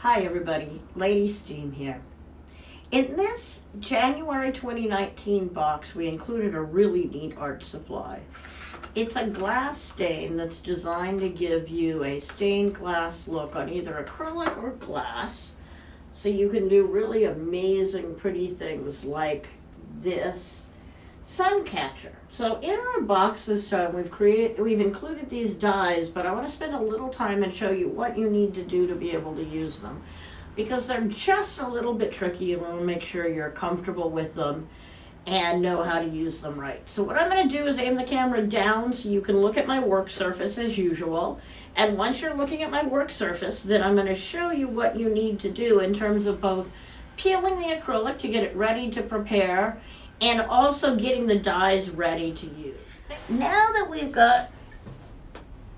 Hi everybody, Lady Steam here. In this January 2019 box, we included a really neat art supply. It's a glass stain that's designed to give you a stained glass look on either acrylic or glass. So you can do really amazing, pretty things like this sun catcher. So in our box this time, we've included these dies, but I want to spend a little time and show you what you need to do to be able to use them, because they're just a little bit tricky and we want to make sure you're comfortable with them and know how to use them right. So what I'm going to do is aim the camera down so you can look at my work surface as usual. And once you're looking at my work surface, then I'm going to show you what you need to do in terms of both peeling the acrylic to get it ready to prepare and also getting the dies ready to use. Now that we've got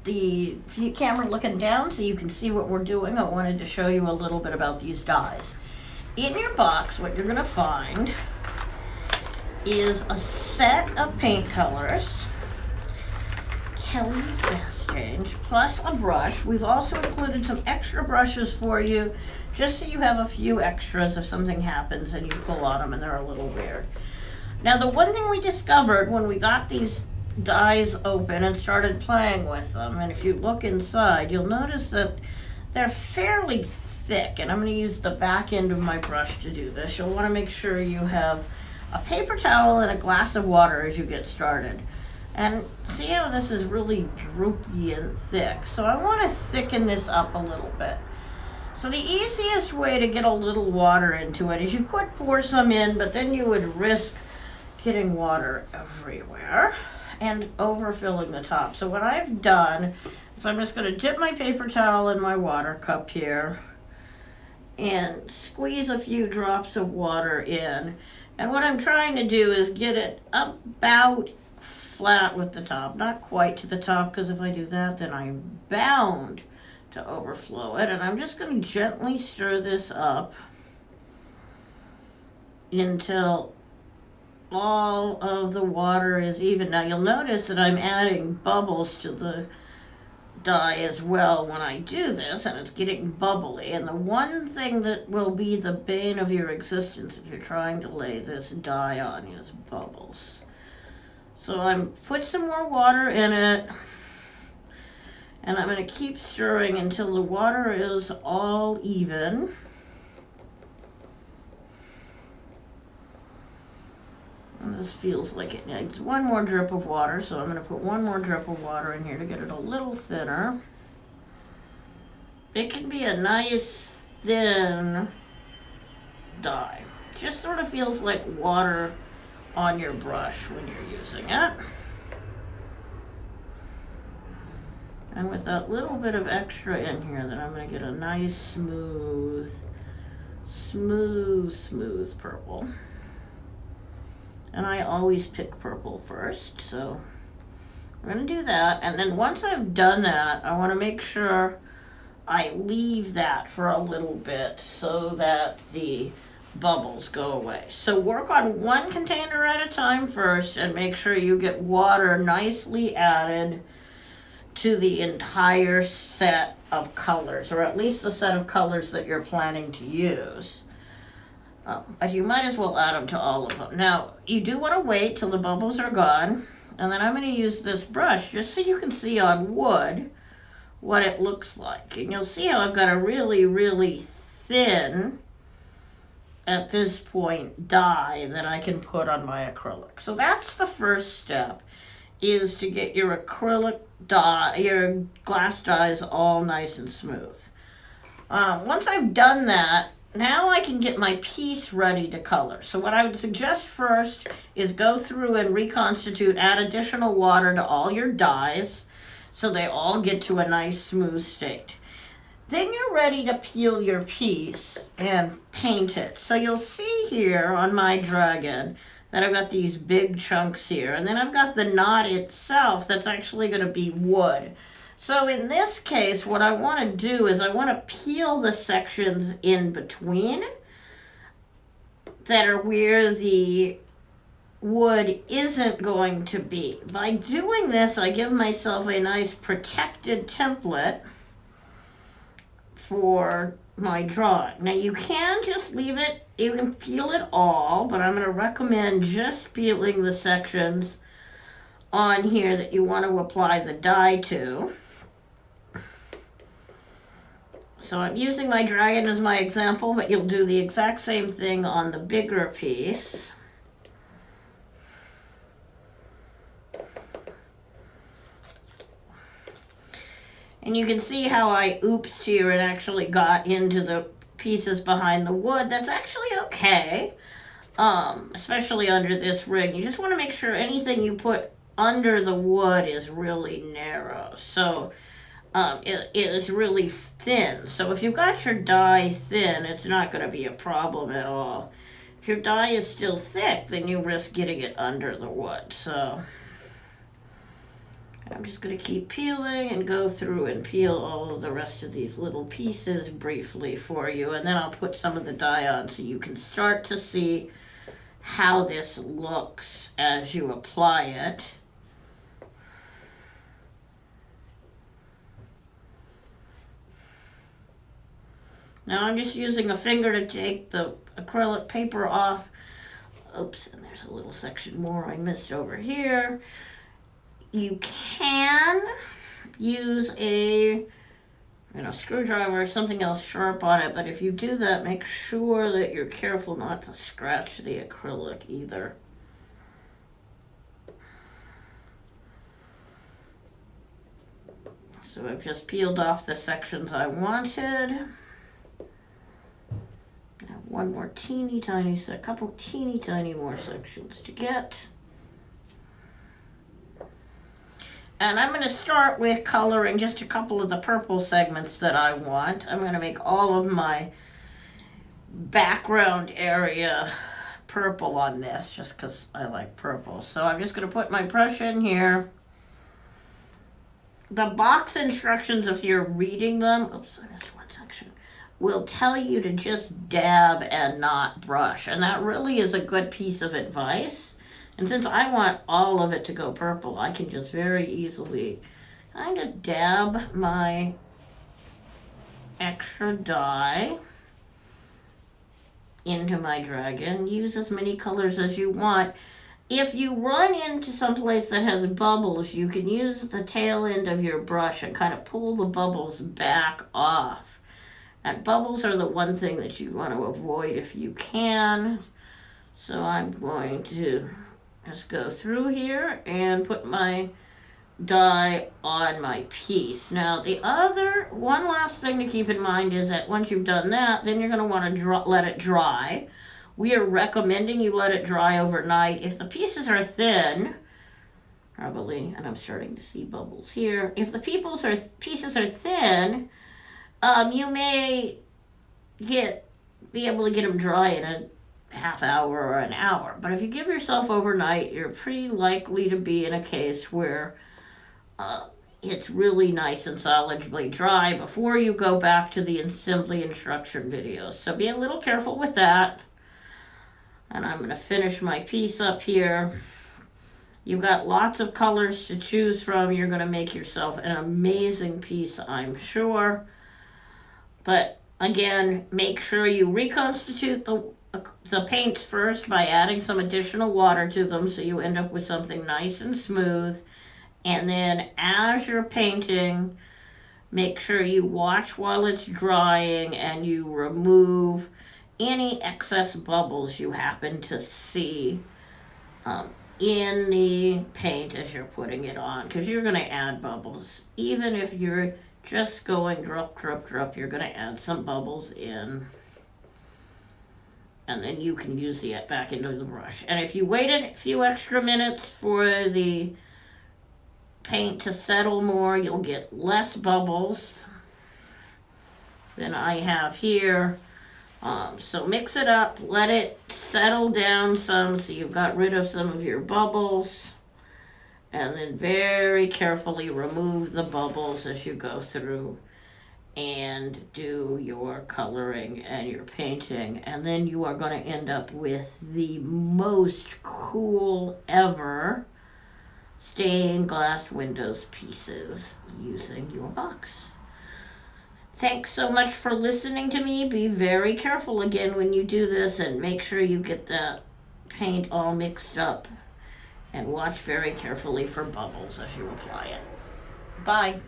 the camera looking down so you can see what we're doing, I wanted to show you a little bit about these dies. In your box, what you're going to find is a set of paint colors, Kelly's Gas Change, plus a brush. We've also included some extra brushes for you, just so you have a few extras if something happens and you pull on them and they're a little weird. Now, the one thing we discovered when we got these dies open and started playing with them, and if you look inside, you'll notice that they're fairly thick, and I'm going to use the back end of my brush to do this. You'll want to make sure you have a paper towel and a glass of water as you get started. And see how this is really droopy and thick? So I want to thicken this up a little bit. So the easiest way to get a little water into it is you could pour some in, but then you would risk getting water everywhere and overfilling the top. So what I've done is I'm just going to dip my paper towel in my water cup here and squeeze a few drops of water in. And what I'm trying to do is get it about flat with the top, not quite to the top, because if I do that, then I'm bound to overflow it. And I'm just going to gently stir this up until all of the water is even. Now you'll notice that I'm adding bubbles to the dye as well when I do this, and it's getting bubbly. And the one thing that will be the bane of your existence if you're trying to lay this dye on is bubbles. So I'm put some more water in it, and I'm going to keep stirring until the water is all even. And this feels like it needs one more drip of water, so I'm going to put one more drip of water in here to get it a little thinner. It can be a nice thin dye. Just sort of feels like water on your brush when you're using it. And with that little bit of extra in here, then I'm going to get a nice smooth purple. And I always pick purple first, so I'm going to do that. And then once I've done that, I want to make sure I leave that for a little bit so that the bubbles go away. So work on one container at a time first and make sure you get water nicely added to the entire set of colors, or at least the set of colors that you're planning to use. But you might as well add them to all of them. Now, you do want to wait till the bubbles are gone, and then I'm going to use this brush just so you can see on wood what it looks like. And you'll see how I've got a really, really thin, at this point, dye that I can put on my acrylic. So that's the first step, is to get your acrylic dye, your glass dyes all nice and smooth. Once I've done that, now I can get my piece ready to color. So what I would suggest first is go through and reconstitute, add additional water to all your dyes so they all get to a nice smooth state. Then you're ready to peel your piece and paint it. So you'll see here on my dragon that I've got these big chunks here, and then I've got the knot itself that's actually going to be wood. So in this case, what I want to do is I want to peel the sections in between that are where the wood isn't going to be. By doing this, I give myself a nice protected template for my drawing. Now you can just leave it, you can peel it all, but I'm going to recommend just peeling the sections on here that you want to apply the dye to. So I'm using my dragon as my example, but you'll do the exact same thing on the bigger piece. And you can see how I oopsed here and actually got into the pieces behind the wood. That's actually okay, especially under this ring. You just want to make sure anything you put under the wood is really narrow. So it is really thin. So if you've got your dye thin, it's not going to be a problem at all. If your dye is still thick, then you risk getting it under the wood. So I'm just going to keep peeling and go through and peel all of the rest of these little pieces briefly for you. And then I'll put some of the dye on so you can start to see how this looks as you apply it. Now I'm just using a finger to take the acrylic paper off. Oops, and there's a little section more I missed over here. You can use a screwdriver or something else sharp on it, but if you do that, make sure that you're careful not to scratch the acrylic either. So I've just peeled off the sections I wanted. I have one more a couple teeny tiny more sections to get. And I'm going to start with coloring just a couple of the purple segments that I want. I'm going to make all of my background area purple on this just because I like purple. So I'm just going to put my brush in here. The box instructions, if you're reading them, oops, I missed one section, will tell you to just dab and not brush. And that really is a good piece of advice. And since I want all of it to go purple, I can just very easily kind of dab my extra dye into my dragon. Use as many colors as you want. If you run into some place that has bubbles, you can use the tail end of your brush and kind of pull the bubbles back off. And bubbles are the one thing that you want to avoid if you can. So I'm going to just go through here and put my dye on my piece. Now one last thing to keep in mind is that once you've done that, then you're going to want to let it dry. We are recommending you let it dry overnight. If the pieces are thin, probably, and I'm starting to see bubbles here. If the pieces are thin, you may be able to get them dry in a half hour or an hour. But if you give yourself overnight, you're pretty likely to be in a case where it's really nice and solidly dry before you go back to the assembly instruction videos. So be a little careful with that. And I'm going to finish my piece up here. You've got lots of colors to choose from. You're going to make yourself an amazing piece, I'm sure. But again, make sure you reconstitute the paints first by adding some additional water to them so you end up with something nice and smooth. And then as you're painting, make sure you watch while it's drying and you remove any excess bubbles you happen to see in the paint as you're putting it on, because you're going to add bubbles. Even if you're just going drop, drop, drop, you're going to add some bubbles in. And then you can use it back into the brush. And if you waited a few extra minutes for the paint to settle more, you'll get less bubbles than I have here. So mix it up, let it settle down some so you've got rid of some of your bubbles, and then very carefully remove the bubbles as you go through and do your coloring and your painting. And then you are going to end up with the most cool ever stained glass windows pieces using your box. Thanks so much for listening to me. Be very careful again when you do this and make sure you get the paint all mixed up. And watch very carefully for bubbles as you apply it. Bye.